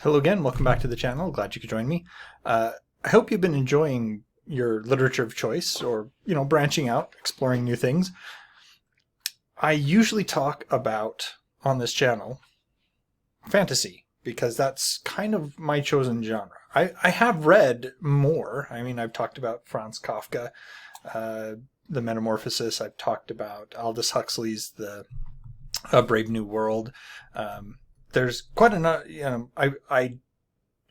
Hello again, welcome back to the channel. Glad you could join me. I hope you've been enjoying your literature of choice or, branching out, exploring new things. I usually talk about, on this channel, fantasy, because that's kind of my chosen genre. I have read more. I mean, I've talked about Franz Kafka, The Metamorphosis. I've talked about Aldous Huxley's The Brave New World. There's quite enough, I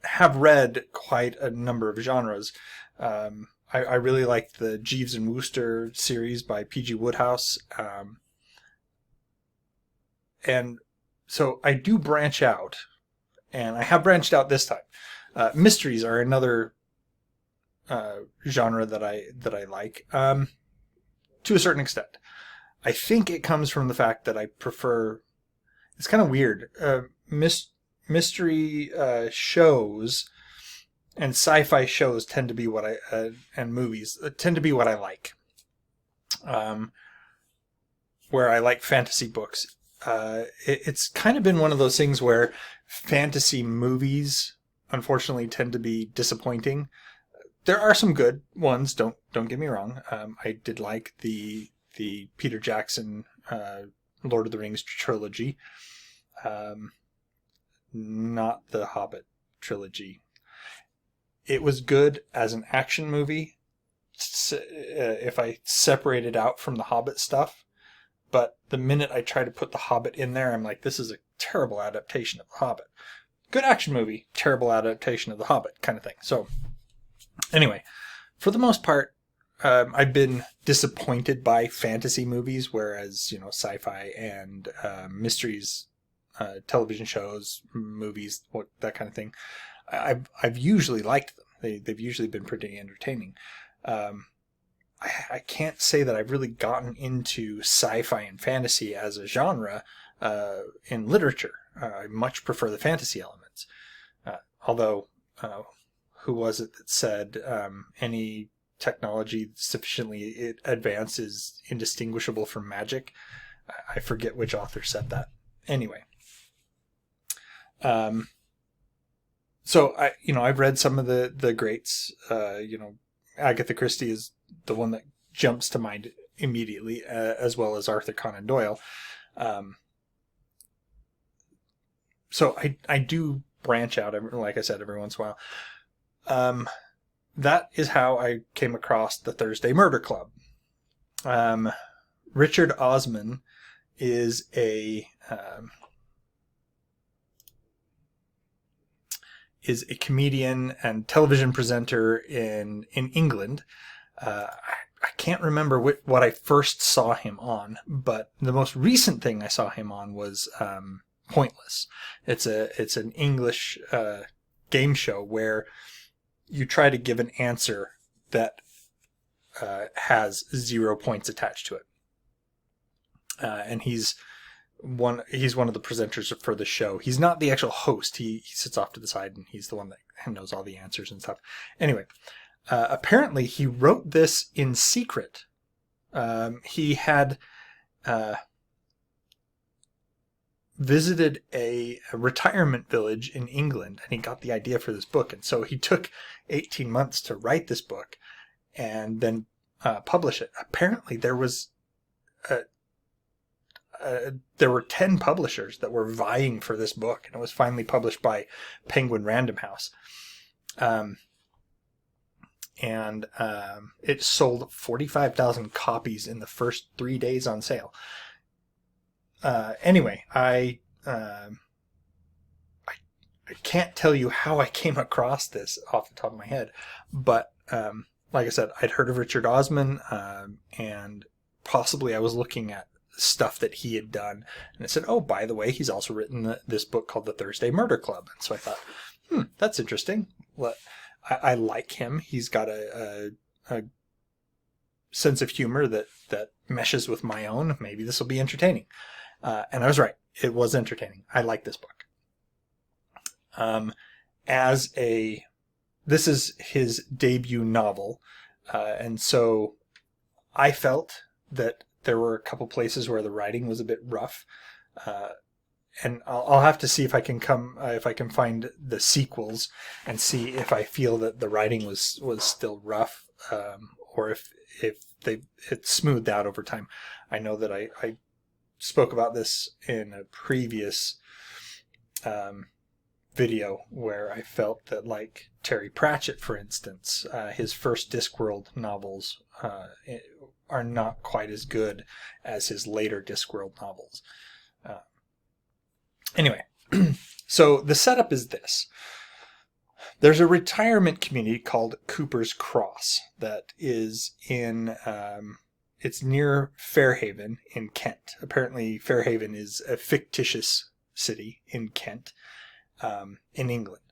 have read quite a number of genres. I really like the Jeeves and Wooster series by P.G. Wodehouse. And so I do branch out, and I have branched out this time. Mysteries are another genre that I like, to a certain extent. I think it comes from the fact that I prefer. It's kind of weird. Mystery shows and sci-fi shows tend to be what and movies tend to be what I like. Where I like fantasy books. It's kind of been one of those things where fantasy movies, unfortunately, tend to be disappointing. There are some good ones. Don't get me wrong. I did like the Peter Jackson Lord of the Rings trilogy. Not the Hobbit trilogy. It was good as an action movie if I separate it out from the Hobbit stuff. But the minute I try to put the Hobbit in there, I'm like, this is a terrible adaptation of the Hobbit. Good action movie, terrible adaptation of the Hobbit kind of thing. So anyway, for the most part, I've been disappointed by fantasy movies, whereas, sci-fi and mysteries, television shows, movies, that kind of thing, I've usually liked them. They've usually been pretty entertaining. I can't say that I've really gotten into sci-fi and fantasy as a genre in literature. I much prefer the fantasy elements. Although, who was it that said any technology sufficiently advanced is indistinguishable from magic? I forget which author said that. Anyway. So I've read some of the greats. Agatha Christie is the one that jumps to mind immediately, as well as Arthur Conan Doyle. So I do branch out, like I said, every once in a while. That is how I came across the Thursday Murder Club. Richard Osman is a comedian and television presenter in England. I can't remember what I first saw him on, but the most recent thing I saw him on was Pointless. It's an English game show where you try to give an answer that has 0 points attached to it. And he's one of the presenters for the show. He's not the actual host. He sits off to the side, and he's the one that knows all the answers and stuff. Anyway, apparently he wrote this in secret. He had visited a retirement village in England, and he got the idea for this book. And so he took 18 months to write this book and then publish it. Apparently there were 10 publishers that were vying for this book, and it was finally published by Penguin Random House. And it sold 45,000 copies in the first 3 days on sale. Anyway, I can't tell you how I came across this off the top of my head, but like I said, I'd heard of Richard Osman, and possibly I was looking at stuff that he had done, and it said, oh, by the way, he's also written this book called The Thursday Murder Club. And so I thought, that's interesting. I like him. He's got a sense of humor that meshes with my own. Maybe this will be entertaining. And I was right. It was entertaining. I like this book. This is his debut novel. And so I felt that there were a couple places where the writing was a bit rough. and I'll have to see if I can find the sequels and see if I feel that the writing was still rough, or if it's smoothed out over time. I know that I spoke about this in a previous video where I felt that, like Terry Pratchett, for instance, his first Discworld novels are not quite as good as his later Discworld novels. Anyway, so the setup is this. There's a retirement community called Cooper's Cross that is in, it's near Fairhaven in Kent. Apparently Fairhaven is a fictitious city in Kent, in England.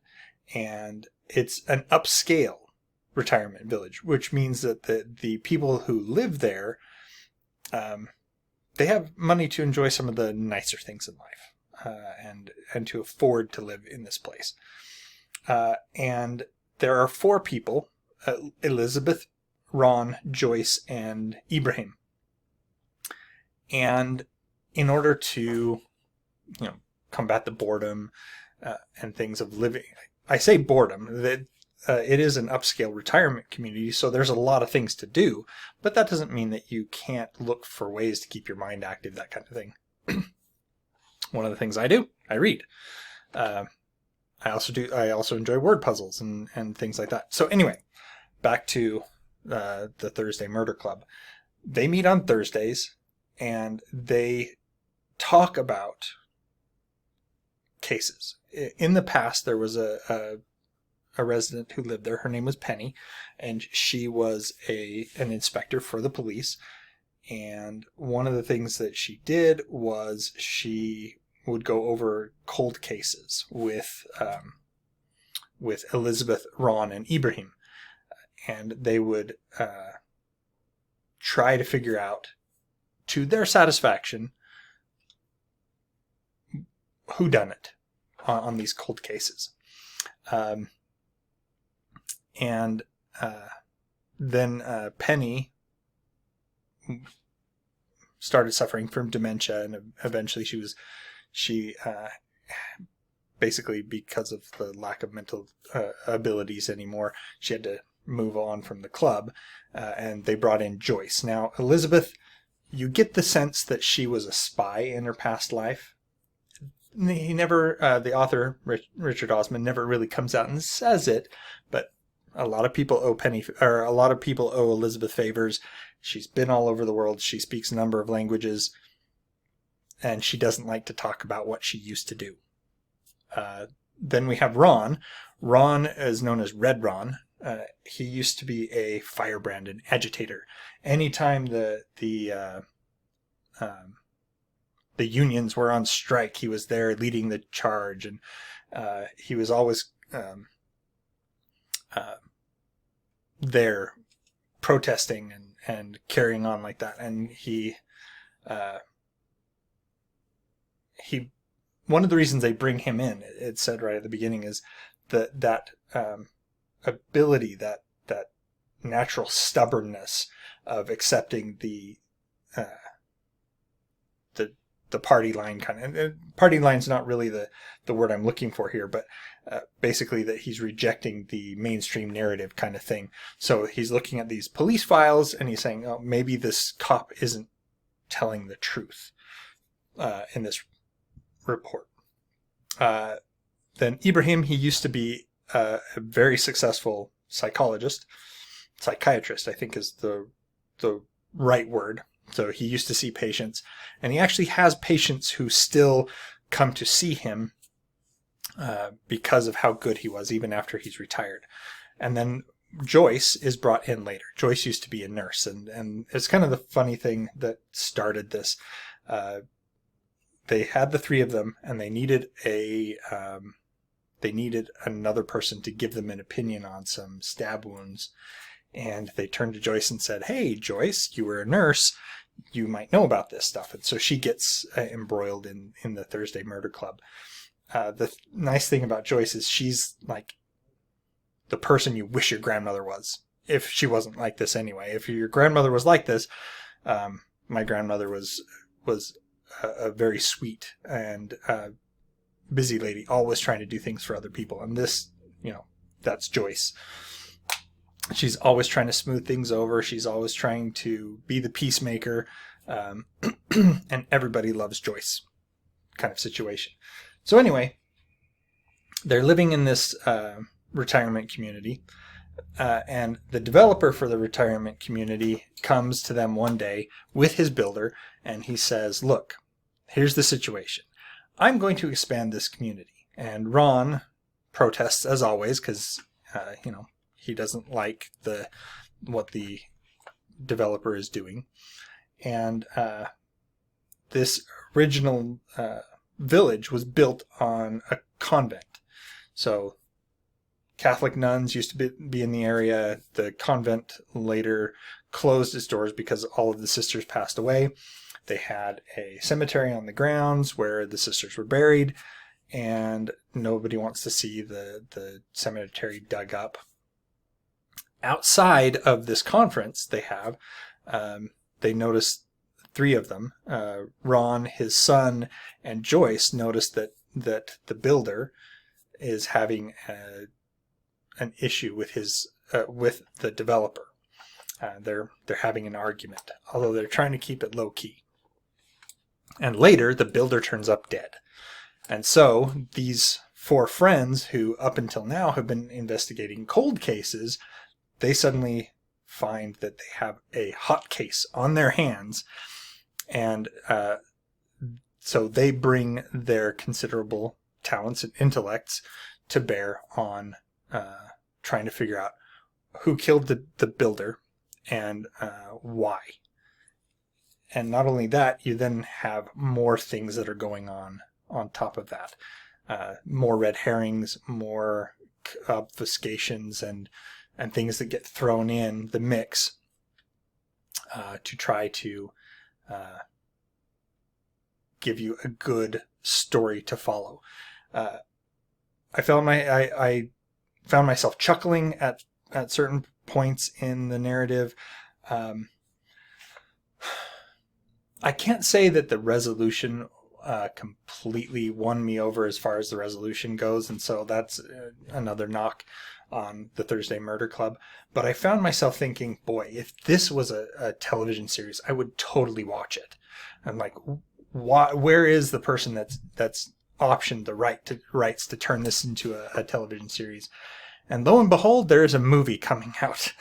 And it's an upscale retirement village, which means that the people who live there, they have money to enjoy some of the nicer things in life. And to afford to live in this place. And there are 4 people, Elizabeth, Ron, Joyce, and Ibrahim. And in order to, combat the boredom and things of living, I say boredom, that it is an upscale retirement community, so there's a lot of things to do, but that doesn't mean that you can't look for ways to keep your mind active, that kind of thing. One of the things I do, I read. I also enjoy word puzzles and things like that. So anyway, back to the Thursday Murder Club. They meet on Thursdays and they talk about cases. In the past, there was a resident who lived there. Her name was Penny, and she was an inspector for the police. And one of the things that she did was she would go over cold cases with Elizabeth, Ron, and Ibrahim. And they would try to figure out, to their satisfaction, who done it on these cold cases. And then Penny started suffering from dementia, and eventually she basically, because of the lack of mental abilities anymore, she had to move on from the club, and they brought in Joyce. Now, Elizabeth, you get the sense that she was a spy in her past life. He never, the author, Richard Osman, never really comes out and says it, but a lot of people owe Elizabeth favors. She's been all over the world. She speaks a number of languages, and she doesn't like to talk about what she used to do. Then we have Ron. Ron is known as Red Ron. He used to be a firebrand, an agitator. Anytime the unions were on strike, he was there leading the charge, and he was always there protesting and carrying on like that. And he one of the reasons they bring him in, it said right at the beginning, is that ability, that natural stubbornness of accepting the party line kind of, and party line's not really the word I'm looking for here, but basically that he's rejecting the mainstream narrative kind of thing. So he's looking at these police files and he's saying, oh, maybe this cop isn't telling the truth in this report. Then Ibrahim, he used to be a very successful psychiatrist, I think is the right word. So he used to see patients, and he actually has patients who still come to see him because of how good he was, even after he's retired. And then Joyce is brought in later. Joyce used to be a nurse, and it's kind of the funny thing that started this. They had the 3 of them, and they needed another person to give them an opinion on some stab wounds. And they turned to Joyce and said, "Hey, Joyce, you were a nurse. You might know about this stuff." And so she gets embroiled in the Thursday Murder Club. The nice thing about Joyce is she's like the person you wish your grandmother was, if she wasn't like this anyway. If your grandmother was like this, my grandmother was a very sweet and busy lady, always trying to do things for other people. And this, that's Joyce. She's always trying to smooth things over. She's always trying to be the peacemaker. And everybody loves Joyce kind of situation. So anyway, they're living in this retirement community. And the developer for the retirement community comes to them one day with his builder. And he says, look, here's the situation. I'm going to expand this community. And Ron protests as always because, he doesn't like what the developer is doing. And this original village was built on a convent. So Catholic nuns used to be in the area. The convent later closed its doors because all of the sisters passed away. They had a cemetery on the grounds where the sisters were buried, and nobody wants to see the cemetery dug up. Outside of this conference they noticed three of them, Ron, his son, and Joyce, noticed that the builder is having an issue with with the developer. They're having an argument, although they're trying to keep it low key. And later, the builder turns up dead. And so these four friends who up until now have been investigating cold cases, they suddenly find that they have a hot case on their hands. And so they bring their considerable talents and intellects to bear on trying to figure out who killed the builder and why. And not only that, you then have more things that are going on top of that. More red herrings, more obfuscations, and things that get thrown in the mix to try to give you a good story to follow. I found myself chuckling at certain points in the narrative. I can't say that the resolution completely won me over as far as the resolution goes, and so that's another knock on the Thursday Murder Club. But I found myself thinking, boy, if this was a television series, I would totally watch it. I'm like, where is the person that's optioned the rights to turn this into a television series? And lo and behold, there is a movie coming out.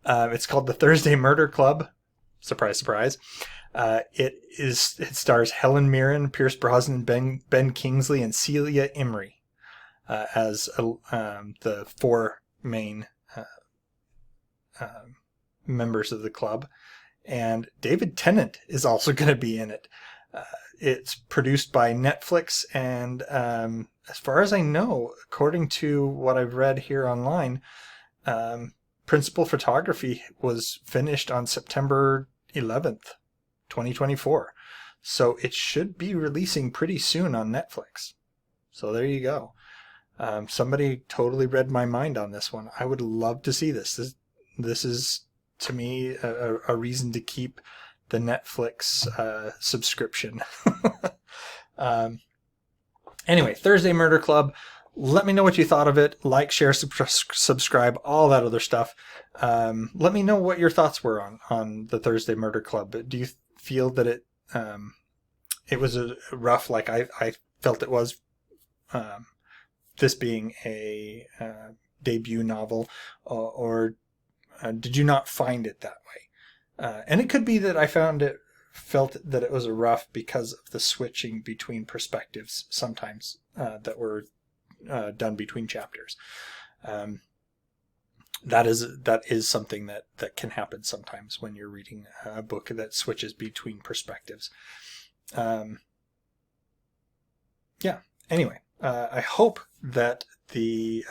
It's called The Thursday Murder Club. Surprise, surprise. It stars Helen Mirren, Pierce Brosnan, Ben Kingsley, and Celia Imrie as the four main members of the club. And David Tennant is also going to be in it. It's produced by Netflix, and as far as I know, according to what I've read here online, principal photography was finished on September 11th, 2024. So it should be releasing pretty soon on Netflix. So there you go. Somebody totally read my mind on this one. I would love to see this. This is, to me, a reason to keep the Netflix subscription. Anyway, Thursday Murder Club. Let me know what you thought of it. Like, share, subscribe, all that other stuff. Let me know what your thoughts were on the Thursday Murder Club. Do you feel that it was a rough, like I felt it was, this being a debut novel, or did you not find it that way? And it could be that I felt that it was a rough because of the switching between perspectives sometimes that were done between chapters. That is something that can happen sometimes when you're reading a book that switches between perspectives. Anyway, I hope that the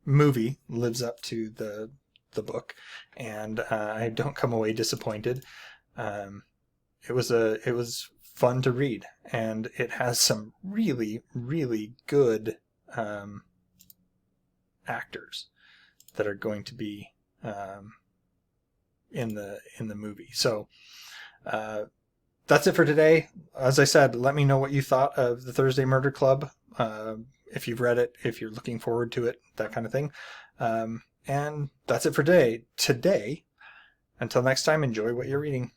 movie lives up to the book, and I don't come away disappointed. It was fun to read, and it has some really, really good actors that are going to be in the movie. So that's it for today. As I said, let me know what you thought of the Thursday Murder Club. If you've read it, if you're looking forward to it, that kind of thing. And that's it for today. Until next time, enjoy what you're reading.